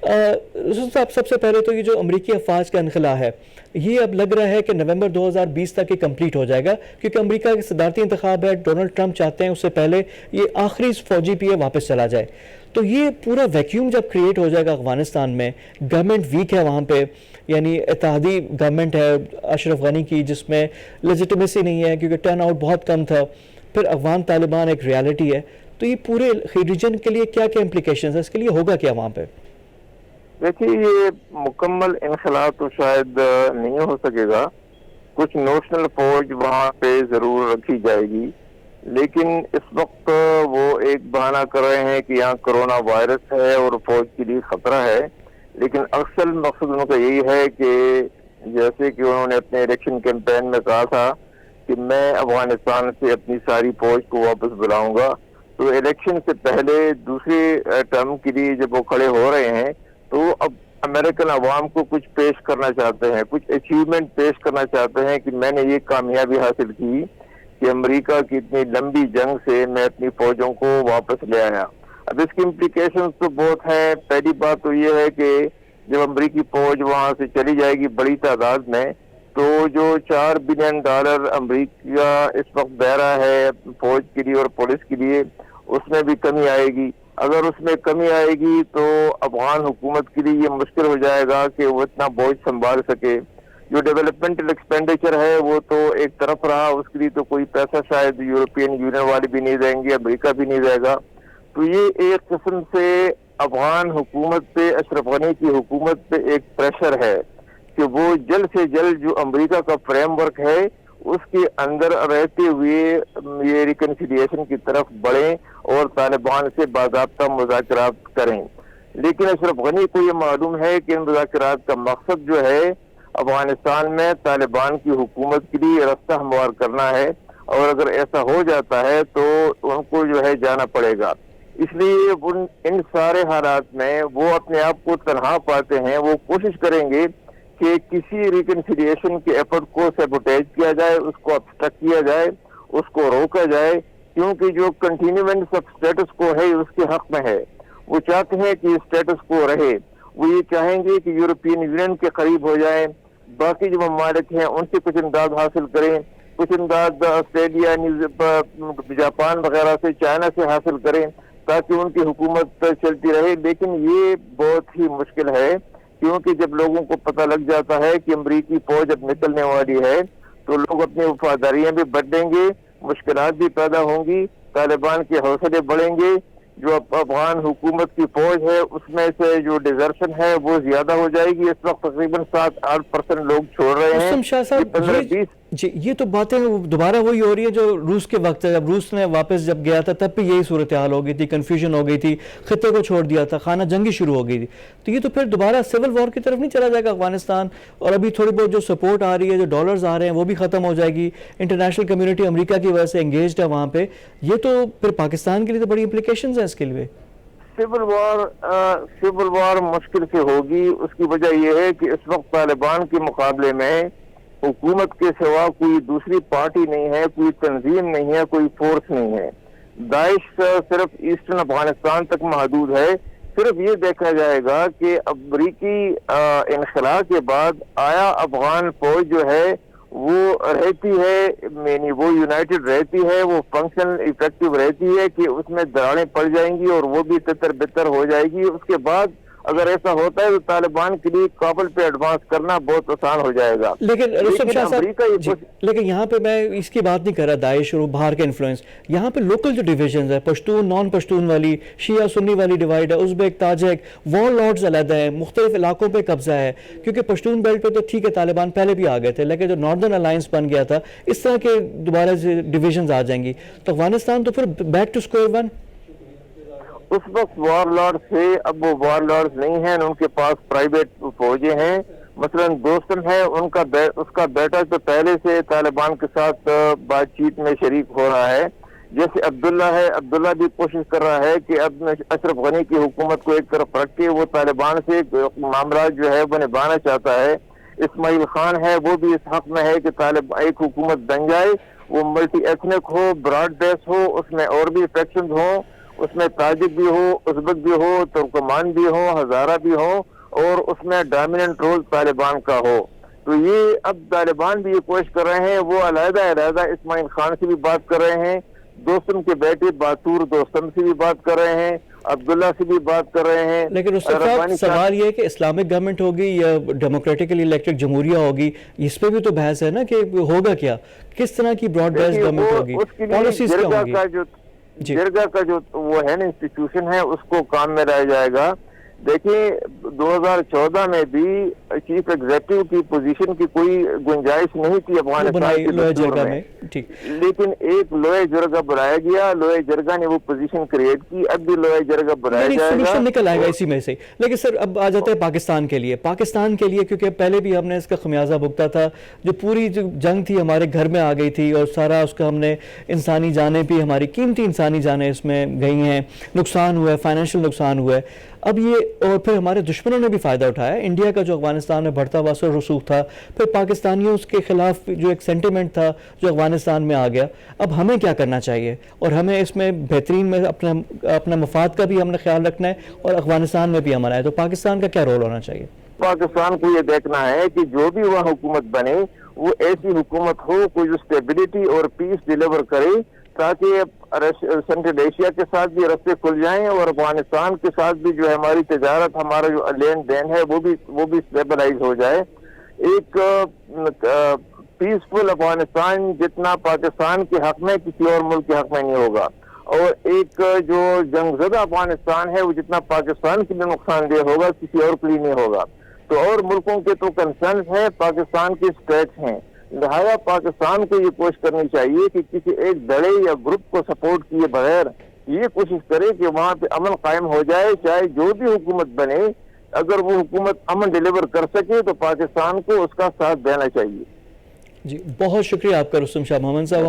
رسول صاحب، سب سے پہلے تو یہ جو امریکی افواج کا انخلا ہے یہ اب لگ رہا ہے کہ نومبر 2020 تک یہ کمپلیٹ ہو جائے گا، کیونکہ امریکہ کے صدارتی انتخاب ہے، ڈونلڈ ٹرمپ چاہتے ہیں اس سے پہلے یہ آخری فوجی بھی ہے واپس چلا جائے. تو یہ پورا ویکیوم جب کریٹ ہو جائے گا افغانستان میں، گورنمنٹ ویک ہے وہاں پہ، یعنی اتحادی گورنمنٹ ہے اشرف غنی کی جس میں لیجیٹمیسی نہیں ہے کیونکہ ٹرن آؤٹ بہت کم تھا، پھر افغان طالبان ایک ریالٹی ہے، تو یہ پورے ریجن کے لیے کیا کیا امپلیکیشنز ہیں، اس کے لیے ہوگا کیا وہاں پہ؟ دیکھیے، یہ مکمل انخلا تو شاید نہیں ہو سکے گا. کچھ نوشنل فوج وہاں پہ ضرور رکھی جائے گی، لیکن اس وقت وہ ایک بہانہ کر رہے ہیں کہ یہاں کرونا وائرس ہے اور فوج کے لیے خطرہ ہے. لیکن اصل مقصد ان کا یہی ہے کہ جیسے کہ انہوں نے اپنے الیکشن کیمپین میں کہا تھا کہ میں افغانستان سے اپنی ساری فوج کو واپس بلاؤں گا، تو الیکشن سے پہلے دوسرے ٹرم کے لیے جب وہ کھڑے ہو رہے ہیں تو اب امریکن عوام کو کچھ پیش کرنا چاہتے ہیں، کچھ اچیومنٹ پیش کرنا چاہتے ہیں کہ میں نے یہ کامیابی حاصل کی کہ امریکہ کی اتنی لمبی جنگ سے میں اپنی فوجوں کو واپس لے آیا. اب اس کی امپلیکیشنز تو بہت ہیں. پہلی بات تو یہ ہے کہ جب امریکی فوج وہاں سے چلی جائے گی بڑی تعداد میں، تو جو $4 بلین امریکہ اس وقت دے رہا ہے فوج کے لیے اور پولیس کے لیے، اس میں بھی کمی آئے گی. اگر اس میں کمی آئے گی تو افغان حکومت کے لیے یہ مشکل ہو جائے گا کہ وہ اتنا بوجھ سنبھال سکے. جو ڈیولپمنٹل ایکسپینڈیچر ہے وہ تو ایک طرف رہا، اس کے لیے تو کوئی پیسہ شاید یورپین یونین والے بھی نہیں دیں گے، امریکہ بھی نہیں دے گا. تو یہ ایک قسم سے افغان حکومت پہ، اشرف غنی کی حکومت پہ ایک پریشر ہے کہ وہ جلد سے جلد جو امریکہ کا فریم ورک ہے اس کے اندر رہتے ہوئے یہ ریکنسیلیشن کی طرف بڑھیں اور طالبان سے باضابطہ مذاکرات کریں. لیکن اشرف غنی کو یہ معلوم ہے کہ ان مذاکرات کا مقصد جو ہے افغانستان میں طالبان کی حکومت کے لیے رستہ ہموار کرنا ہے، اور اگر ایسا ہو جاتا ہے تو ان کو جو ہے جانا پڑے گا. اس لیے ان سارے حالات میں وہ اپنے آپ کو تنہا پاتے ہیں. وہ کوشش کریں گے کہ کسی ریکنسیلیشن کے ایفرٹ کو سیبوٹیج کیا جائے، اس کو ابسٹرکٹ کیا جائے، اس کو روکا جائے، کیونکہ جو کنٹینیومنٹ آف اسٹیٹس کو ہے اس کے حق میں ہے. وہ چاہتے ہیں کہ اسٹیٹس کو رہے. وہ یہ چاہیں گے کہ یورپین یونین کے قریب ہو جائیں، باقی جو ممالک ہیں ان سے کچھ امداد حاصل کریں، کچھ امداد آسٹریلیا، جاپان وغیرہ سے، چائنا سے حاصل کریں تاکہ ان کی حکومت چلتی رہے. لیکن یہ بہت ہی مشکل ہے، کیونکہ جب لوگوں کو پتہ لگ جاتا ہے کہ امریکی فوج اب نکلنے والی ہے تو لوگ اپنی وفاداریاں بھی بدلیں گے، مشکلات بھی پیدا ہوں گی، طالبان کے حوصلے بڑھیں گے. جو افغان حکومت کی فوج ہے اس میں سے جو ڈیزرشن ہے وہ زیادہ ہو جائے گی. اس وقت تقریباً 7-8% لوگ چھوڑ رہے ہیں. رستم شاہ صاحب، جی یہ تو باتیں دوبارہ وہی ہو رہی ہے جو روس کے وقت ہے، جب روس نے واپس جب گیا تھا تب بھی یہی صورتحال ہو گئی تھی، کنفیوژن ہو گئی تھی، خطے کو چھوڑ دیا تھا، خانہ جنگی شروع ہو گئی تھی. تو یہ تو پھر دوبارہ سول وار کی طرف نہیں چلا جائے گا افغانستان؟ اور ابھی تھوڑی بہت جو سپورٹ آ رہی ہے، جو ڈالرز آ رہے ہیں وہ بھی ختم ہو جائے گی. انٹرنیشنل کمیونٹی امریکہ کی وجہ سے انگیجڈ ہے وہاں پہ. یہ تو پھر پاکستان کے لیے تو بڑی امپلیکیشنز ہیں اس کے لیے. سول وار مشکل سے ہوگی. اس کی وجہ یہ ہے کہ اس وقت طالبان کے مقابلے میں حکومت کے سوا کوئی دوسری پارٹی نہیں ہے، کوئی تنظیم نہیں ہے، کوئی فورس نہیں ہے. داعش صرف ایسٹرن افغانستان تک محدود ہے. صرف یہ دیکھا جائے گا کہ امریکی انخلا کے بعد آیا افغان فوج جو ہے وہ رہتی ہے، یعنی وہ یونائٹڈ رہتی ہے، وہ فنکشن افیکٹو رہتی ہے کہ اس میں دراڑیں پڑ جائیں گی اور وہ بھی تتر بتر ہو جائے گی. اس کے بعد اگر ایسا ہوتا ہے تو طالبان کے لیے کابل پہ ایڈوانس کرنا بہت آسان ہو جائے گا. لیکن رستم شاہ صاحب، لیکن یہاں پہ میں اس کی بات نہیں کر رہا داعش اور باہر کے انفلوئنس. یہاں پہ لوکل جو ڈیویژنز ہیں، پشتون نان پشتون والی، شیعہ سنی والی ڈیوائڈ ہے، ازبیک تاجک، وار لارڈز علیحدہ ہیں، مختلف علاقوں پہ قبضہ ہے. کیونکہ پشتون بیلٹ پہ تو ٹھیک ہے طالبان پہلے بھی آ گئے تھے، لیکن جو ناردرن الائنس بن گیا تھا اس طرح کے دوبارہ سے ڈیویژنز آ جائیں گی تو افغانستان تو پھر بیک ٹو اسکوائر ون. اس وقت وار لارڈ تھے، اب وہ وار لارڈز نہیں ہیں، ان کے پاس پرائیویٹ فوجیں ہیں. مثلا دوستم ہے، اس کا بیٹا تو پہلے سے طالبان کے ساتھ بات چیت میں شریک ہو رہا ہے. جیسے عبداللہ ہے، عبداللہ بھی کوشش کر رہا ہے کہ اب اشرف غنی کی حکومت کو ایک طرف رکھ کے وہ طالبان سے معاملات جو ہے وہ نبھانا چاہتا ہے. اسماعیل خان ہے، وہ بھی اس حق میں ہے کہ ایک حکومت بن جائے، وہ ملٹی ایتھنک ہو، براڈ بیس ہو، اس میں اور بھی فیکشنز ہوں اس میں تاجک بھی ہو، ازبک بھی ہو، ترکمان بھی ہو، ہزارہ بھی ہو، اور اس میں ڈومیننٹ رول طالبان کا ہو. تو یہ اب طالبان بھی یہ کوشش کر رہے ہیں، وہ علیحدہ اسماعیل خان سے بھی بات کر رہے ہیں، دوستم کے بیٹے باتور دوستم سے بھی بات کر رہے ہیں، عبداللہ سے بھی بات کر رہے ہیں. لیکن اس وقت سوال یہ ہے کہ اسلامک گورنمنٹ ہوگی یا ڈیموکریٹکلی الیکٹڈ جمہوریہ ہوگی، اس پہ بھی تو بحث ہے نا کہ ہوگا کیا، کس طرح کی براڈ بیس گورنمنٹ ہوگی، اس کے لیے پالیسیز کیا ہوں گی. جرگہ کا جو وہ ہے نا انسٹیٹیوشن ہے، اس کو کام میں لایا جائے گا. دیکھیں 2014 میں بھی چیف ایگزیکٹو کی پوزیشن کی کوئی گنجائش نہیں تھی افغانستان کے دستور میں، لیکن ایک لوئے جرگہ بلایا گیا، لوئے جرگہ نے وہ پوزیشن کریٹ کی. اب بھی لوئے جرگہ بلایا جائے گا، سولوشن نکل آئے گا اسی میں سے. لیکن سر اب آ جاتے ہیں پاکستان کے لیے، کیونکہ پہلے بھی ہم نے اس کا خمیازہ بھگتا تھا، جو پوری جو جنگ تھی ہمارے گھر میں آ گئی تھی، اور سارا اس کا ہم نے انسانی جانیں بھی، ہماری قیمتی انسانی جانیں اس میں گئی ہیں، نقصان ہوا ہے، فائنینشیل نقصان ہوا ہے. اب یہ اور پھر ہمارے دشمنوں نے بھی فائدہ اٹھایا. انڈیا کا جو افغانستان میں بڑھتا ہوا اثر رسوخ تھا، پھر پاکستانیوں کے خلاف جو ایک سینٹیمنٹ تھا جو افغانستان میں آ گیا. اب ہمیں کیا کرنا چاہیے، اور ہمیں اس میں بہترین میں اپنا مفاد کا بھی ہم نے خیال رکھنا ہے اور افغانستان میں بھی ہمارا ہے، تو پاکستان کا کیا رول ہونا چاہیے؟ پاکستان کو یہ دیکھنا ہے کہ جو بھی وہاں حکومت بنے وہ ایسی حکومت ہو کوئی جو اسٹیبلٹی اور پیس ڈیلیور کرے، تاکہ سینٹرل ایشیا کے ساتھ بھی رستے کھل جائیں، اور افغانستان کے ساتھ بھی جو ہے ہماری تجارت، ہمارا جو لین دین ہے وہ بھی اسٹیبلائز ہو جائے. ایک پیسفل افغانستان جتنا پاکستان کے حق میں کسی اور ملک کے حق میں نہیں ہوگا، اور ایک جو جنگ زدہ افغانستان ہے وہ جتنا پاکستان کے لیے نقصان دہ ہوگا کسی اور کے لیے نہیں ہوگا. تو اور ملکوں کے تو کنسرنز ہیں، پاکستان کے اسٹیٹس ہیں، لہذا پاکستان کو یہ کوشش کرنی چاہیے کہ کسی ایک دڑے یا گروپ کو سپورٹ کیے بغیر یہ کوشش کرے کہ وہاں پہ امن قائم ہو جائے. چاہے جو بھی حکومت بنے، اگر وہ حکومت امن ڈیلیور کر سکے تو پاکستان کو اس کا ساتھ دینا چاہیے. جی بہت شکریہ آپ کا رستم شاہ محمد صاحب.